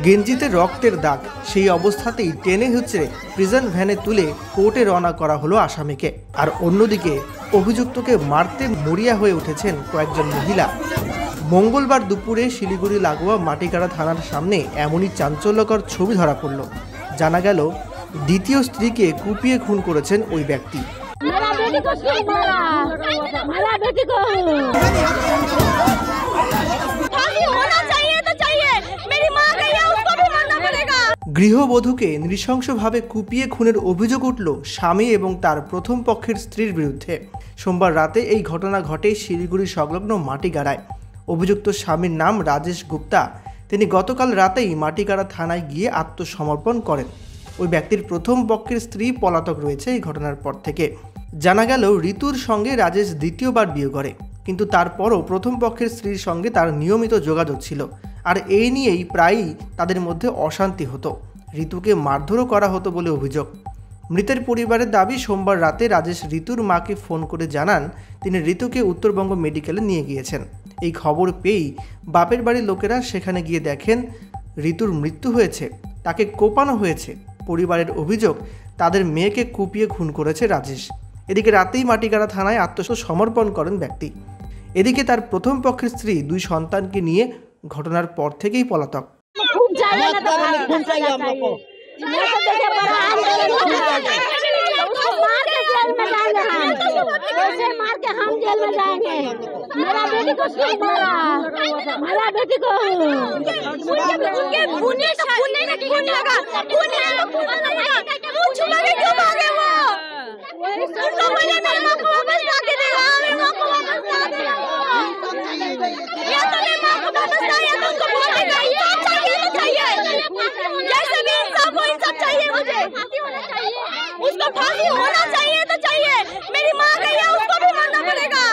গেঞ্জিতে রক্তের দাগ, সেই অবস্থাতেই টেনে হচ্ছে প্রিজন ভ্যানে তুলে কোর্টে রওনা করা হলো আসামিকে। আর অন্যদিকে অভিযুক্তকে মারতে মরিয়া হয়ে উঠেছেন কয়েকজন মহিলা। মঙ্গলবার দুপুরে শিলিগুড়ি লাগোয়া মাটিগাড়া থানার সামনে এমনই চাঞ্চল্যকর ছবি ধরা পড়ল। জানা গেল দ্বিতীয় স্ত্রীকে কুপিয়ে খুন করেছেন ওই ব্যক্তি। গৃহবধূকে নৃশংসভাবে কুপিয়ে খুনের অভিযোগ উঠল স্বামী এবং তার প্রথম পক্ষের স্ত্রীর বিরুদ্ধে। সোমবার রাতে এই ঘটনা ঘটে শিলিগুড়ি সংলগ্ন মাটিগাড়ায়। অভিযুক্ত স্বামীর নাম রাজেশ গুপ্তা। তিনি গতকাল রাতেই মাটিগাড়া থানায় গিয়ে আত্মসমর্পণ করেন। ওই ব্যক্তির প্রথম পক্ষের স্ত্রী পলাতক রয়েছে এই ঘটনার পর থেকে। জানা গেল ঋতুর সঙ্গে রাজেশ দ্বিতীয়বার বিয়ে করে, কিন্তু তারপরও প্রথম পক্ষের স্ত্রীর সঙ্গে তার নিয়মিত যোগাযোগ ছিল। আর এই নিয়েই প্রায়ই তাদের মধ্যে অশান্তি হতো। ঋতুকে মারধরও করা হতো বলে অভিযোগ। মৃতের পরিবারের দাবি, সোমবার রাতে রাজেশ ঋতুর মাকে ফোন করে জানান তিনি ঋতুকে উত্তরবঙ্গ মেডিকেলে নিয়ে গিয়েছেন। এই খবর পেয়েই বাপের বাড়ির লোকেরা সেখানে গিয়ে দেখেন ঋতুর মৃত্যু হয়েছে, তাকে কোপানো হয়েছে। পরিবারের অভিযোগ, তাদের মেয়েকে কুপিয়ে খুন করেছে রাজেশ। এদিকে রাতেই মাটিগাড়া থানায় আত্মসমর্পণ করেন ব্যক্তি। এদিকে তার প্রথম পক্ষের স্ত্রী দুই সন্তানকে নিয়ে ঘটনার পর থেকেই পলাতক। उसको फांसी होना चाहिए तो चाहिए। मेरी माँ गई है, उसको भी मरना पड़ेगा।